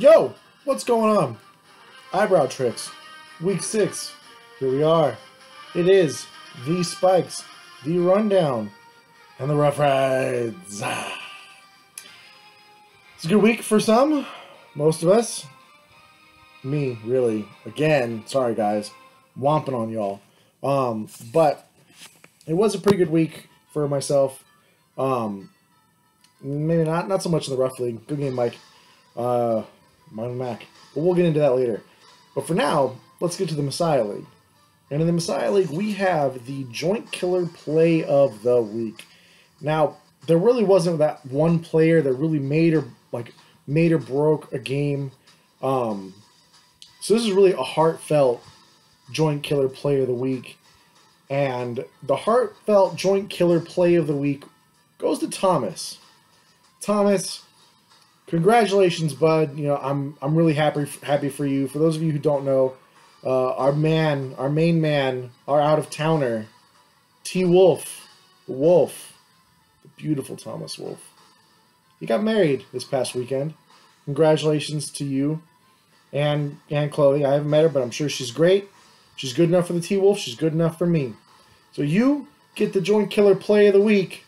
Yo, what's going on? Eyebrow tricks. Week 6. Here we are. It is the Spikes, the Rundown, and the Rough Rides. It's a good week for some. Most of us. Me, really. Again, sorry guys. Womping on y'all. But it was a pretty good week for myself. Maybe not so much in the Rough League. Good game, Mike. Mine Mac. But we'll get into that later. But for now, let's get to the Messiah League. And in the Messiah League, we have the Joint Killer Play of the Week. Now, there really wasn't that one player that really made or broke a game. So this is really a heartfelt Joint Killer Play of the Week. And the heartfelt Joint Killer Play of the Week goes to Thomas. Thomas, congratulations, bud. You know, I'm really happy for you. For those of you who don't know, our main man, our out-of-towner, T. Wolf, the beautiful Thomas Wolf. He got married this past weekend. Congratulations to you and Chloe. I haven't met her, but I'm sure she's great. She's good enough for the T. Wolf. She's good enough for me. So you get the Joint Killer Play of the Week.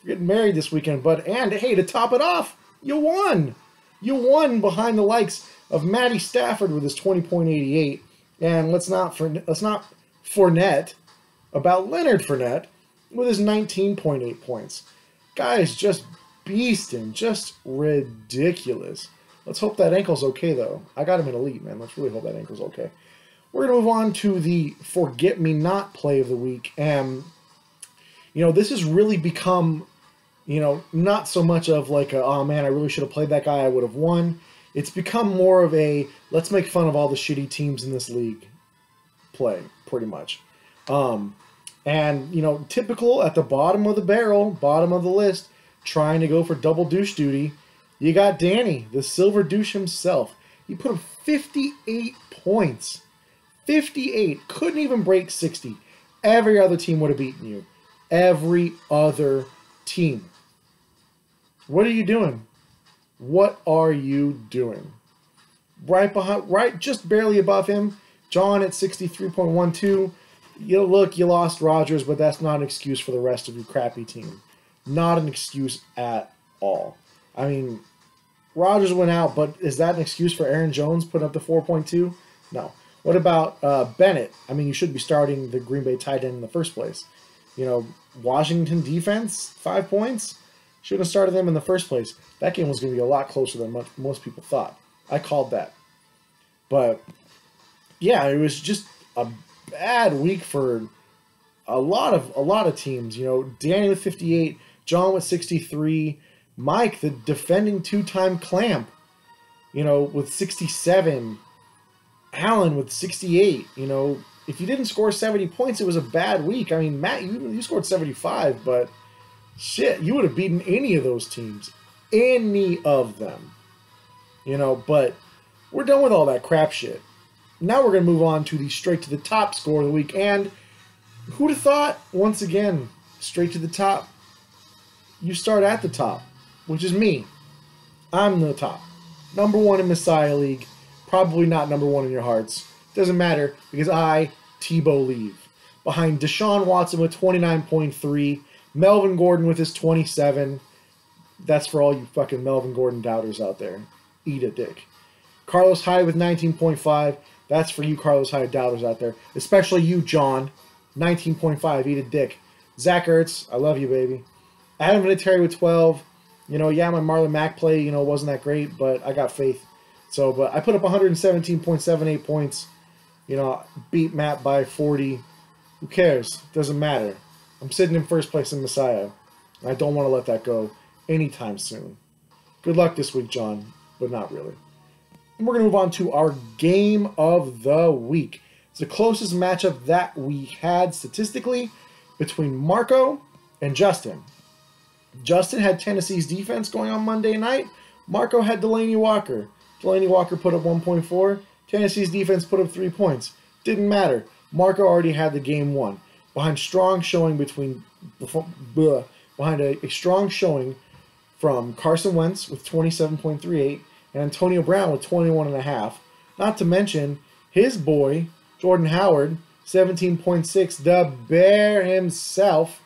You're getting married this weekend, bud. And hey, to top it off, you won. You won behind the likes of Matty Stafford with his 20.88. And let's not Fournette about Leonard Fournette with his 19.8 points. Guys, just beasting, just ridiculous. Let's hope that ankle's okay, though. I got him in elite, man. Let's really hope that ankle's okay. We're going to move on to the Forget Me Not Play of the Week. And, you know, this has really become, you know, not so much of like, oh man, I really should have played that guy, I would have won. It's become more of a, let's make fun of all the shitty teams in this league play, pretty much. And, you know, typical at the bottom of the barrel, bottom of the list, trying to go for double douche duty, you got Danny, the silver douche himself. He put up 58 points. 58. Couldn't even break 60. Every other team would have beaten you. Every other team. What are you doing? What are you doing? Right behind, right, just barely above him, John at 63.12. You look, you lost Rodgers, but that's not an excuse for the rest of your crappy team. Not an excuse at all. I mean, Rodgers went out, but is that an excuse for Aaron Jones putting up the 4.2? No. What about Bennett? I mean, you should be starting the Green Bay tight end in the first place. You know, Washington defense, 5 points. Shouldn't have started them in the first place. That game was going to be a lot closer than most people thought. I called that. But, yeah, it was just a bad week for a lot of teams. You know, Danny with 58, John with 63, Mike, the defending two-time clamp, you know, with 67, Allen with 68. You know, if you didn't score 70 points, it was a bad week. I mean, Matt, you scored 75, but shit, you would have beaten any of those teams. Any of them. You know, but we're done with all that crap shit. Now we're going to move on to the straight to the top score of the week. And who'd have thought, once again, straight to the top, you start at the top, which is me. I'm the top. Number 1 in Messiah League. Probably not number 1 in your hearts. Doesn't matter, because I, Tebow, leave. Behind Deshaun Watson with 29.3, Melvin Gordon with his 27. That's for all you fucking Melvin Gordon doubters out there. Eat a dick. Carlos Hyde with 19.5. That's for you Carlos Hyde doubters out there. Especially you, John. 19.5. Eat a dick. Zach Ertz. I love you, baby. Adam Vinatieri with 12. You know, yeah, my Marlon Mack play, you know, wasn't that great, but I got faith. So, but I put up 117.78 points. You know, beat Matt by 40. Who cares? Doesn't matter. I'm sitting in first place in Messiah. And I don't want to let that go anytime soon. Good luck this week, John, but not really. And we're going to move on to our game of the week. It's the closest matchup that we had statistically between Marco and Justin. Justin had Tennessee's defense going on Monday night. Marco had Delaney Walker. Delaney Walker put up 1.4. Tennessee's defense put up 3 points. Didn't matter. Marco already had the game won. Behind strong showing behind a strong showing from Carson Wentz with 27.38 and Antonio Brown with 21.5. Not to mention his boy, Jordan Howard, 17.6, the Bear himself,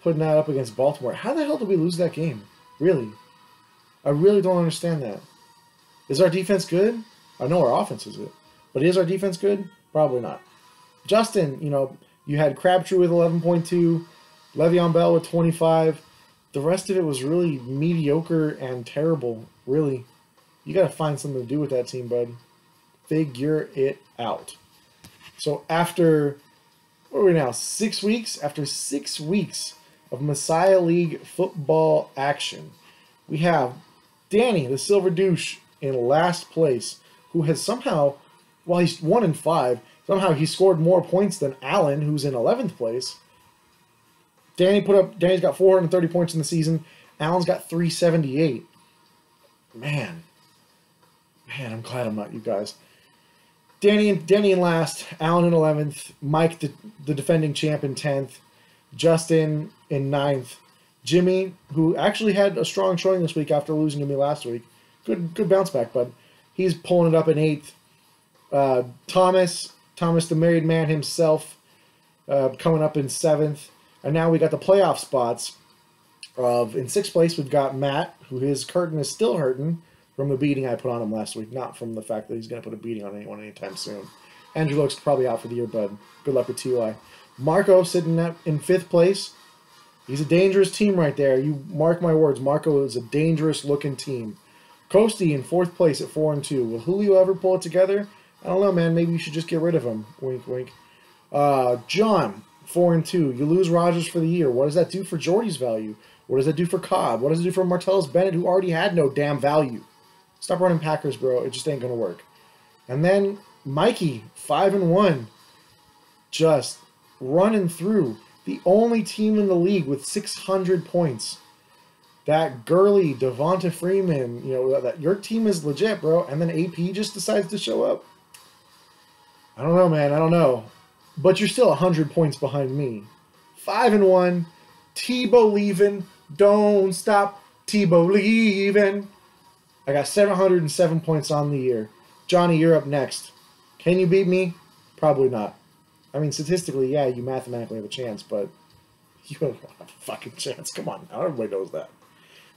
putting that up against Baltimore. How the hell did we lose that game? Really? I really don't understand that. Is our defense good? I know our offense is good. But is our defense good? Probably not. Justin, you know, you had Crabtree with 11.2, Le'Veon Bell with 25. The rest of it was really mediocre and terrible, really. You got to find something to do with that team, bud. Figure it out. So after, what are we now, 6 weeks? After 6 weeks of Messiah League football action, we have Danny, the Silver Douche, in last place, who has somehow, well, he's 1-5, somehow he scored more points than Allen, who's in 11th place. Danny's got 430 points in the season. Allen's got 378. Man, I'm glad I'm not you guys. Danny in last, Allen in 11th, Mike, the defending champ, in 10th, Justin in 9th, Jimmy, who actually had a strong showing this week after losing to me last week. Good bounce back, bud. He's pulling it up in 8th. Thomas, the married man himself, coming up in 7th. And now we got the playoff spots. In 6th place, we've got Matt, who his curtain is still hurting from the beating I put on him last week, not from the fact that he's going to put a beating on anyone anytime soon. Andrew Luck's probably out for the year, bud. Good luck with TY. Marco sitting in 5th place. He's a dangerous team right there. You mark my words. Marco is a dangerous-looking team. Coasty in 4th place at 4-2. Will Julio ever pull it together? I don't know, man. Maybe you should just get rid of him. Wink, wink. John, 4-2. You lose Rodgers for the year. What does that do for Jordy's value? What does that do for Cobb? What does it do for Martellus Bennett, who already had no damn value? Stop running Packers, bro. It just ain't going to work. And then Mikey, 5-1. Just running through. The only team in the league with 600 points. That Gurley, Devonta Freeman, you know, that your team is legit, bro. And then AP just decides to show up. I don't know, man. I don't know. But you're still 100 points behind me. 5-1. Tebow leaving. Don't stop Tebow leaving. I got 707 points on the year. Johnny, you're up next. Can you beat me? Probably not. I mean, statistically, yeah, you mathematically have a chance, but you don't have a fucking chance. Come on now. Everybody knows that.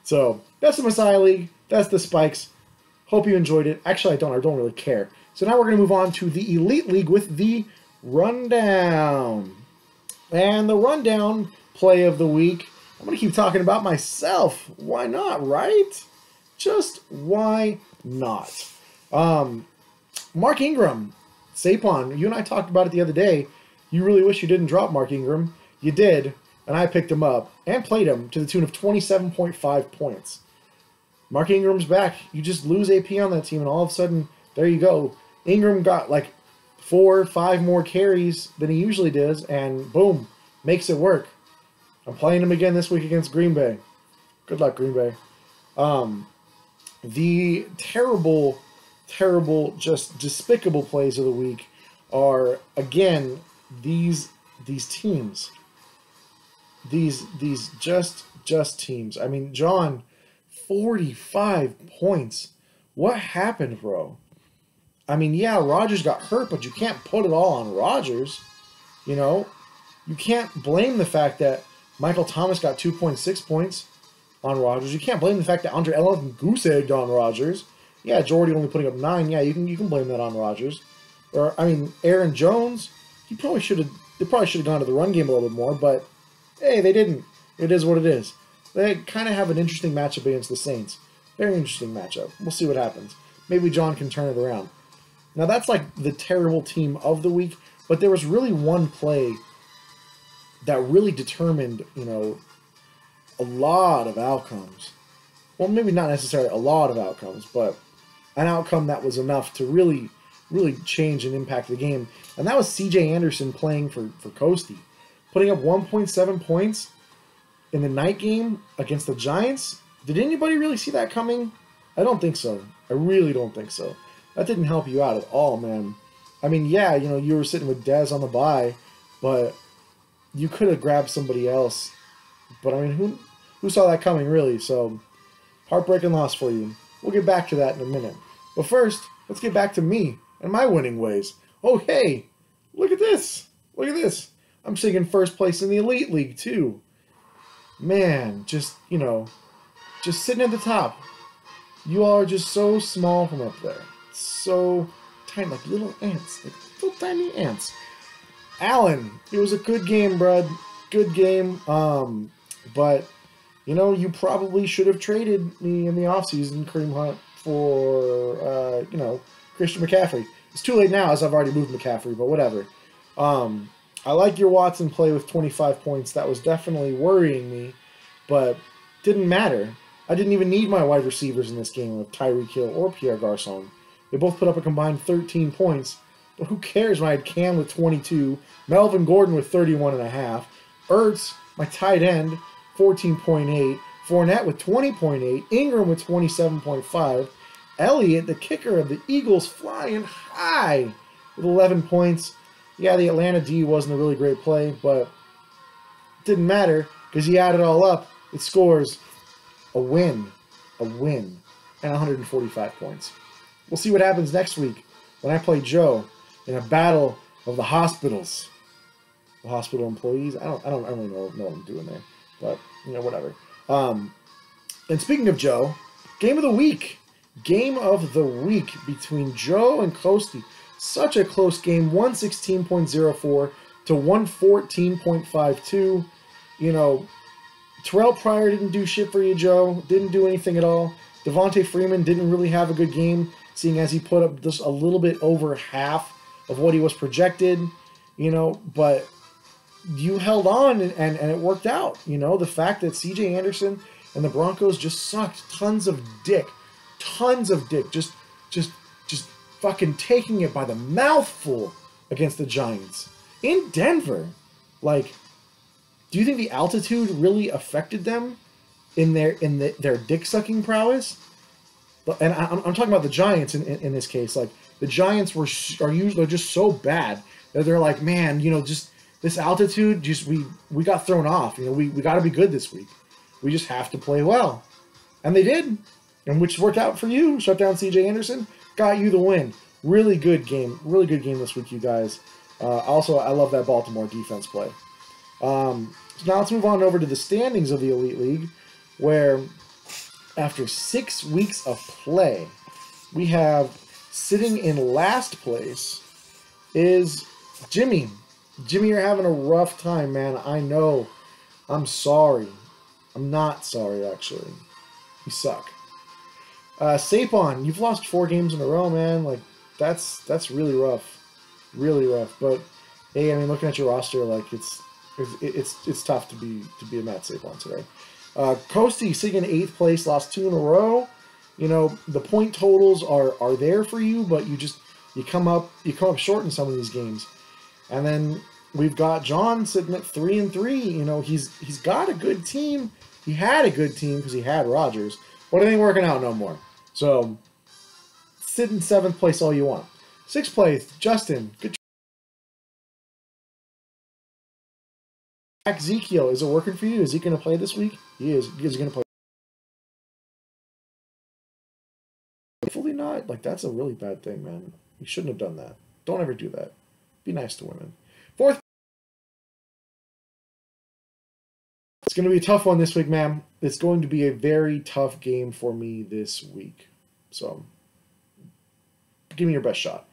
So, that's the Messiah League. That's the Spikes. Hope you enjoyed it. Actually, I don't really care. So now we're going to move on to the Elite League with the Rundown. And the Rundown play of the week, I'm going to keep talking about myself. Why not, right? Just why not? Mark Ingram, Sapon, you and I talked about it the other day. You really wish you didn't drop Mark Ingram. You did, and I picked him up and played him to the tune of 27.5 points. Mark Ingram's back. You just lose AP on that team, and all of a sudden, there you go. Ingram got like 4 or 5 more carries than he usually does, and boom, makes it work. I'm playing him again this week against Green Bay. Good luck, Green Bay. The terrible, just despicable plays of the week are, again, these teams. These just teams. I mean, John, 45 points. What happened, bro? I mean, yeah, Rodgers got hurt, but you can't put it all on Rodgers. You know? You can't blame the fact that Michael Thomas got 2.6 points on Rodgers. You can't blame the fact that Andre Ellington goose-egged on Rodgers. Yeah, Jordy only putting up 9. Yeah, you can blame that on Rodgers. Or, I mean, Aaron Jones, they probably should have gone to the run game a little bit more, but hey, they didn't. It is what it is. They kind of have an interesting matchup against the Saints. Very interesting matchup. We'll see what happens. Maybe John can turn it around. Now, that's like the terrible team of the week, but there was really one play that really determined, you know, a lot of outcomes. Well, maybe not necessarily a lot of outcomes, but an outcome that was enough to really change and impact the game. And that was CJ Anderson playing for Coasty, putting up 1.7 points in the night game against the Giants. Did anybody really see that coming? I don't think so. I really don't think so. That didn't help you out at all, man. I mean, yeah, you know, you were sitting with Dez on the bye, but you could have grabbed somebody else. But I mean, who saw that coming, really? So, heartbreaking loss for you. We'll get back to that in a minute. But first, let's get back to me and my winning ways. Oh, hey, look at this. Look at this. I'm sitting in first place in the Elite League, too. Man, just, you know, just sitting at the top. You all are just so small from up there. So tiny, like little ants. Like little tiny ants. Alan, it was a good game, bud. Good game. But, you know, you probably should have traded me in the offseason, Kareem Hunt, for, you know, Christian McCaffrey. It's too late now, as I've already moved McCaffrey, but whatever. I like your Watson play with 25 points. That was definitely worrying me, but didn't matter. I didn't even need my wide receivers in this game of Tyreek Hill or Pierre Garçon. They both put up a combined 13 points, but who cares when I had Cam with 22, Melvin Gordon with 31.5, Ertz, my tight end, 14.8, Fournette with 20.8, Ingram with 27.5, Elliott, the kicker of the Eagles, flying high with 11 points. Yeah, the Atlanta D wasn't a really great play, but it didn't matter because you add it all up, it scores a win, and 145 points. We'll see what happens next week when I play Joe in a battle of the hospitals. The hospital employees. I don't really know what I'm doing there, but you know, whatever. And speaking of Joe, game of the week. Game of the week between Joe and Coasty. Such a close game, 116.04 to 114.52. You know, Terrell Pryor didn't do shit for you, Joe. Didn't do anything at all. Devontae Freeman didn't really have a good game, seeing as he put up just a little bit over half of what he was projected. You know, but you held on and it worked out. You know, the fact that C.J. Anderson and the Broncos just sucked. Tons of dick. Just fucking taking it by the mouthful against the Giants in Denver. Like, do you think the altitude really affected them in their dick sucking prowess? And I'm talking about the Giants in this case. Like, the Giants are just so bad that they're like, man, you know, just this altitude, just we got thrown off. You know, we got to be good this week. We just have to play well, and they did, and which worked out for you. Shut down C.J. Anderson, got you the win. Really good game this week, you guys. Also, I love that Baltimore defense play. So now let's move on over to the standings of the Elite League, where after 6 weeks of play, we have sitting in last place is Jimmy. Jimmy, you're having a rough time, man. I know. I'm sorry. I'm not sorry, actually. You suck. Sapon, you've lost 4 games in a row, man. Like, that's really rough. Really rough. But hey, I mean, looking at your roster, like it's tough to be a Matt Sapon today. Coasty sitting in 8th place, lost 2 in a row. You know, the point totals are there for you, but you come up short in some of these games. And then we've got John sitting at 3-3. You know, he's got a good team. He had a good team because he had Rodgers, but it ain't working out no more. So sit in 7th place all you want. 6th place, Justin. Good. Ezekiel, is it working for you? Is he going to play this week? He is. He's going to play. Hopefully not. Like, that's a really bad thing, man. You shouldn't have done that. Don't ever do that. Be nice to women. 4th. It's going to be a tough one this week, man. It's going to be a very tough game for me this week. So, give me your best shot.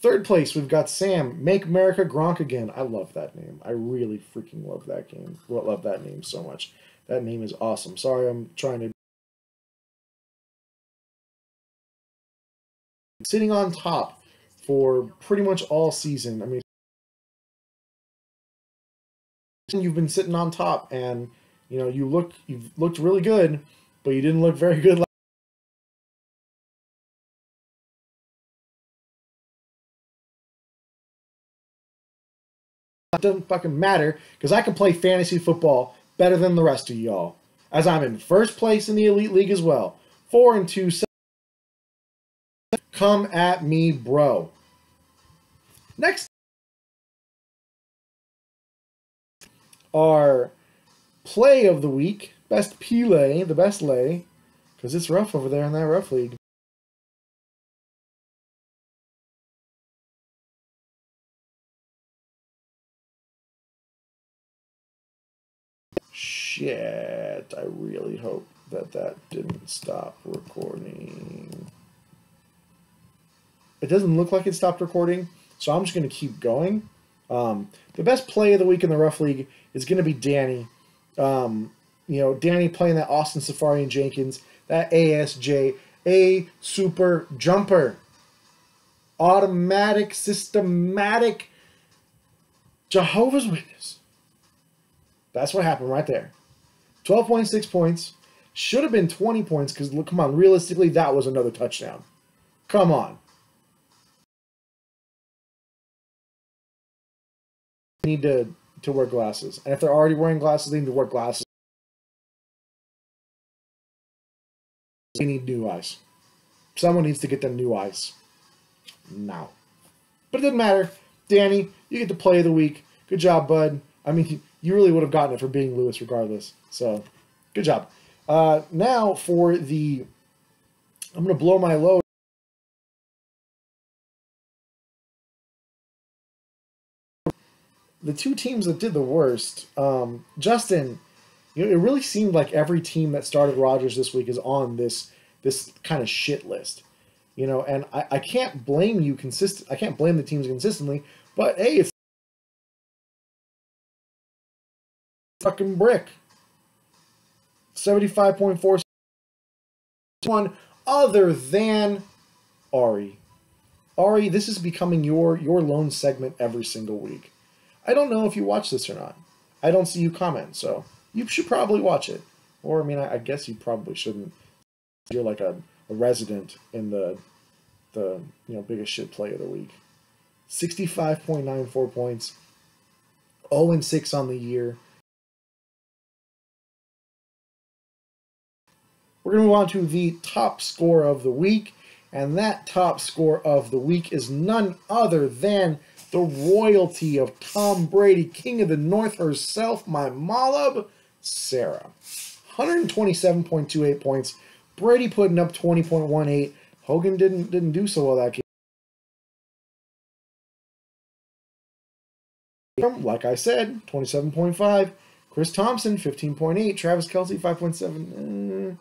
3rd place, we've got Sam. Make America Gronk Again. I love that name. I really freaking love that game. Love that name so much. That name is awesome. Sorry, I'm trying to... Sitting on top for pretty much all season. I mean, you've been sitting on top, and you know you've looked really good, but you didn't look very good. It doesn't fucking matter because I can play fantasy football better than the rest of y'all, as I'm in 1st place in the Elite League as well. 4-2. Come at me, bro. Next, our play of the week, best Pele, the best lay, Because it's rough over there in that rough league. Shit, I really hope that didn't stop recording. It doesn't look like it stopped recording, so I'm just going to keep going. The best play of the week in the Rough League is going to be Danny. Danny playing that Austin Safari and Jenkins, that ASJ, a super jumper. Automatic, systematic, Jehovah's Witness. That's what happened right there. 12.6 points. Should have been 20 points because, come on, realistically, that was another touchdown. Come on. They need to wear glasses. And if they're already wearing glasses, they need to wear glasses. They need new eyes. Someone needs to get them new eyes. Now. But it doesn't matter. Danny, you get the play of the week. Good job, bud. I mean, you really would have gotten it for being Lewis regardless. So, good job. Now for the... I'm going to blow my load. The two teams that did the worst, Justin, it really seemed like every team that started Rodgers this week is on this kind of shit list. And I can't blame you I can't blame the teams consistently, but hey, it's fucking brick. 75.4 one other than Ari. Ari, this is becoming your lone segment every single week. I don't know if you watch this or not. I don't see you comment, so you should probably watch it. Or, I mean, I guess you probably shouldn't. You're like a resident in the biggest shit play of the week. 65.94 points. 0-6 on the year. We're going to move on to the top score of the week. And that top score of the week is none other than the royalty of Tom Brady, King of the North herself, my Malab, Sarah. 127.28 points. Brady putting up 20.18. Hogan didn't do so well that game. Like I said, 27.5. Chris Thompson, 15.8. Travis Kelce, 5.7.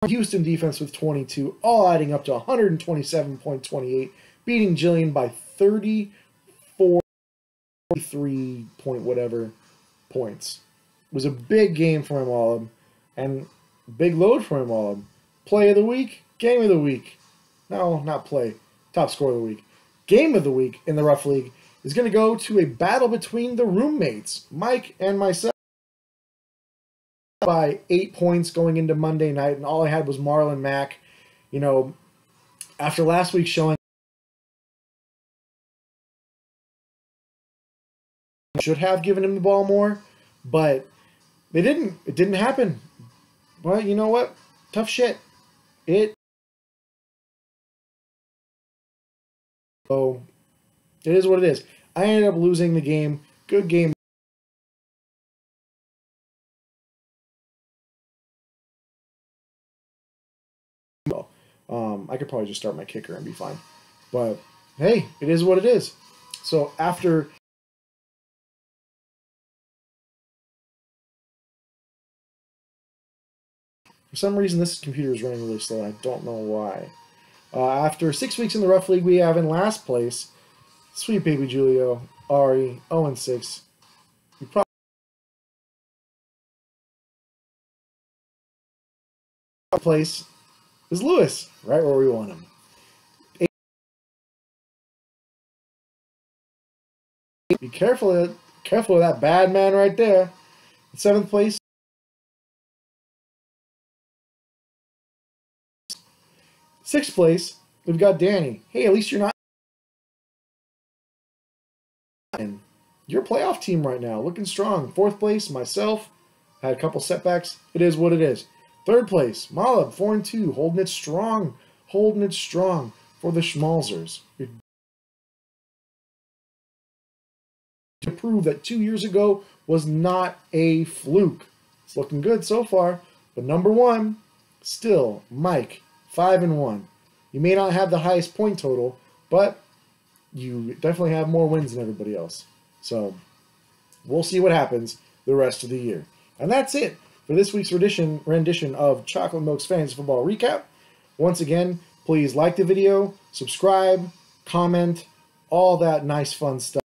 Houston defense with 22, all adding up to 127.28, beating Jillian by 33 point whatever points. It was a big game for him all, and big load for him all. Play of the week, game of the week. No, not play. Top score of the week. Game of the week in the Rough League is going to go to a battle between the roommates, Mike and myself. By 8 points going into Monday night, and all I had was Marlon Mack. After last week's showing, should have given him the ball more, but they didn't. It didn't happen. Well, you know what? Tough shit. So it is what it is. I ended up losing the game. Good game. I could probably just start my kicker and be fine. But, hey, it is what it is. So, after... For some reason, this computer is running really slow. I don't know why. After 6 weeks in the Rough League, we have in last place, Sweet Baby Julio, Ari, 0-6. We probably... place is Lewis, right where we want him. Be careful of that bad man right there. In 7th place. 6th place, we've got Danny. Hey, at least you're not in your playoff team right now. Looking strong. 4th place, myself. Had a couple setbacks. It is what it is. 3rd place, Malab, 4-2, holding it strong for the Schmalzers. to prove that 2 years ago was not a fluke. It's looking good so far, but number one, still Mike, 5-1. You may not have the highest point total, but you definitely have more wins than everybody else. So we'll see what happens the rest of the year. And that's it for this week's rendition of Chocolate Milk's Fantasy Football Recap. Once again, please like the video, subscribe, comment, all that nice fun stuff.